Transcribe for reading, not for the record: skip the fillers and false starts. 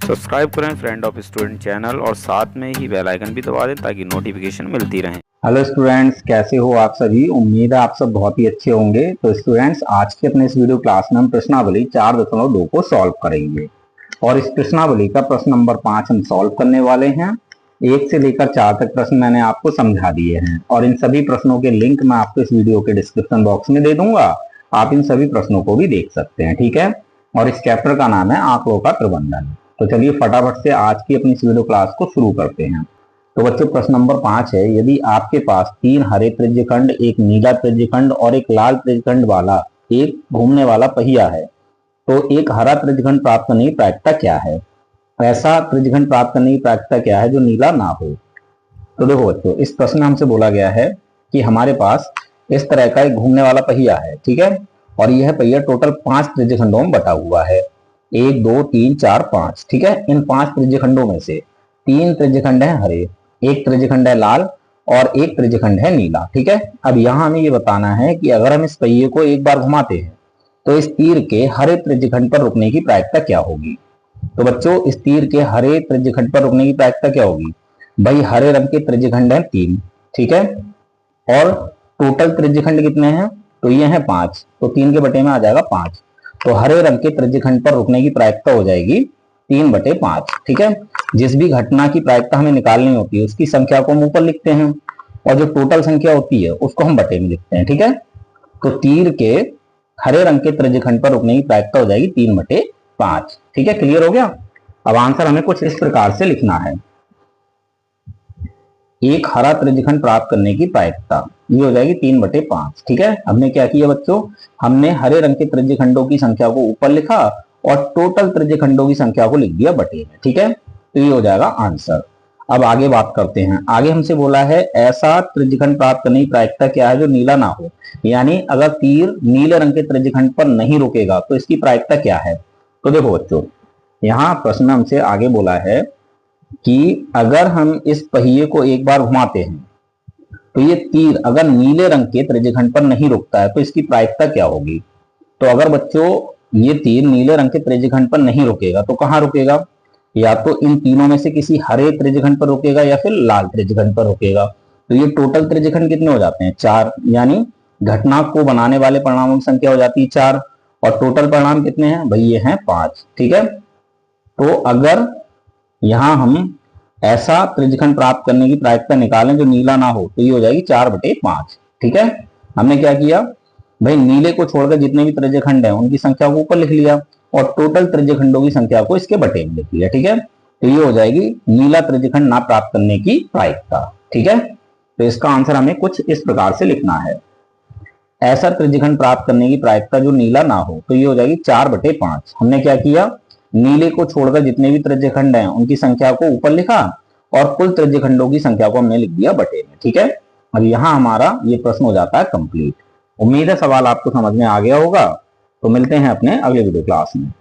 Subscribe करें friend of student channel और साथ में ही बेल आइकन भी दबा दें ताकि नोटिफिकेशन मिलती रहे। हेलो स्टूडेंट्स, कैसे हो आप सभी। उम्मीद है आप सब बहुत ही अच्छे होंगे। तो स्टूडेंट्स, आज के अपने इस वीडियो क्लास में हम प्रश्नावली 4.2 को सॉल्व करेंगे और इस प्रश्नावली का प्रश्न नंबर 5 हम सॉल्व करने वाले हैं। 1 से लेकर 4 तक प्रश्न मैंने आपको समझा दिए हैं और इन सभी प्रश्नों के लिंक मैं आपको इस वीडियो के डिस्क्रिप्शन बॉक्स में दे दूंगा। आप इन सभी प्रश्नों को भी देख सकते हैं, ठीक है। और इस चैप्टर का नाम है आंकड़ों का प्रबंधन। तो चलिए फटाफट से आज की अपनी इस वीडियो क्लास को शुरू करते हैं। तो बच्चों, प्रश्न नंबर 5 है, यदि आपके पास 3 हरे त्रिज्यखंड, एक नीला त्रिज्यखंड और एक लाल त्रिज्यखंड वाला एक घूमने वाला पहिया है, तो एक हरा त्रिज्यखंड प्राप्त करने की प्रायिकता क्या है। ऐसा त्रिज्यखंड प्राप्त करने की प्रायिकता क्या है जो नीला ना हो। तो देखो बच्चों, इस प्रश्न में हमसे बोला गया है कि हमारे पास इस तरह का एक घूमने वाला पहिया है, ठीक है। और यह पहिया टोटल 5 त्रिज्यखंडों में बटा हुआ है, 1 2 3 4 5, ठीक है। इन 5 त्रिज्यखंडों में से 3 त्रिज्यखंड है हरे, एक त्रिज्यखंड है लाल और एक त्रिज्यखंड है नीला, ठीक है। अब यहां हमें ये बताना है कि अगर हम इस पहिए को एक बार घुमाते हैं तो इस तीर के हरे त्रिज्यखंड पर रुकने की प्रायिकता क्या होगी। तो बच्चों, इस तीर के हरे त्रिज्यखंड पर रुकने की प्रायिकता क्या होगी। भाई, हरे रंग के त्रिज्यखंड है 3, ठीक है। और टोटल त्रिज्यखंड कितने हैं, तो ये है 5, तो 3 के बटे में आ जाएगा 5। तो हरे रंग के त्रिज्यखंड पर रुकने की प्रायिकता हो जाएगी 3/5, ठीक है। जिस भी घटना की प्रायिकता हमें निकालनी होती है उसकी संख्या को हम ऊपर लिखते हैं और जो टोटल संख्या होती है उसको हम बटे में लिखते हैं, ठीक है। तो तीर के हरे रंग के त्रिज्यखंड पर रुकने की प्रायिकता हो जाएगी 3/5, ठीक है। क्लियर हो गया। अब आंसर हमें कुछ इस प्रकार से लिखना है। एक हरा त्रिज्यखंड प्राप्त करने की प्रायिकता ये हो जाएगी 3/5, ठीक है। हमने क्या किया बच्चों, हमने हरे रंग के त्रिज्यखंडों की संख्या को ऊपर लिखा और टोटल त्रिज्यखंडों की संख्या को लिख दिया बटे में, ठीक है। तो ये हो जाएगा आंसर। अब आगे बात करते हैं। आगे हमसे बोला है ऐसा त्रिज्यखंड प्राप्त करने की प्रायिकता क्या है जो नीला ना हो, यानी अगर तीर नीले रंग के त्रिज्यखंड पर नहीं रुकेगा तो इसकी प्रायिकता क्या है। तो देखो बच्चों, यहाँ प्रश्न हमसे आगे बोला है कि अगर हम इस पहिए को एक बार घुमाते हैं तो ये तीर अगर नीले रंग के त्रिज्यखंड पर नहीं रुकता है तो इसकी प्रायिकता क्या होगी। तो अगर बच्चों ये तीर नीले रंग के त्रिज्यखंड पर नहीं रुकेगा तो कहां रुकेगा, या तो इन तीनों में से किसी हरे त्रिज्यखंड पर रुकेगा या फिर लाल त्रिज्यखंड पर रुकेगा। तो ये टोटल त्रिज्यखंड कितने हो जाते हैं, 4, यानी घटना को बनाने वाले परिणामों की संख्या हो जाती है 4 और टोटल परिणाम कितने हैं भाई, ये हैं 5, ठीक है। तो अगर यहां हम ऐसा त्रिज्यखंड प्राप्त करने की प्रायिकता निकालें जो नीला ना हो तो ये हो जाएगी 4/5, ठीक है। हमने क्या किया भाई, नीले को छोड़कर जितने भी त्रिज्यखंड हैं उनकी संख्या को ऊपर लिख लिया और टोटल त्रिज्यखंडों की संख्या को इसके बटे में लिख लिया, ठीक है। तो ये हो जाएगी नीला त्रिज्यखंड ना प्राप्त करने की प्रायिकता, ठीक है। तो इसका आंसर हमें कुछ इस प्रकार से लिखना है। ऐसा त्रिज्यखंड प्राप्त करने की प्रायिकता जो नीला ना हो तो ये हो जाएगी 4/5। हमने क्या किया, नीले को छोड़कर जितने भी त्रिज्यखंड हैं उनकी संख्या को ऊपर लिखा और कुल त्रिज्यखंडों की संख्या को हमने लिख दिया बटे में, ठीक है। अब यहां हमारा ये प्रश्न हो जाता है कंप्लीट। उम्मीद है सवाल आपको समझ में आ गया होगा। तो मिलते हैं अपने अगले वीडियो क्लास में।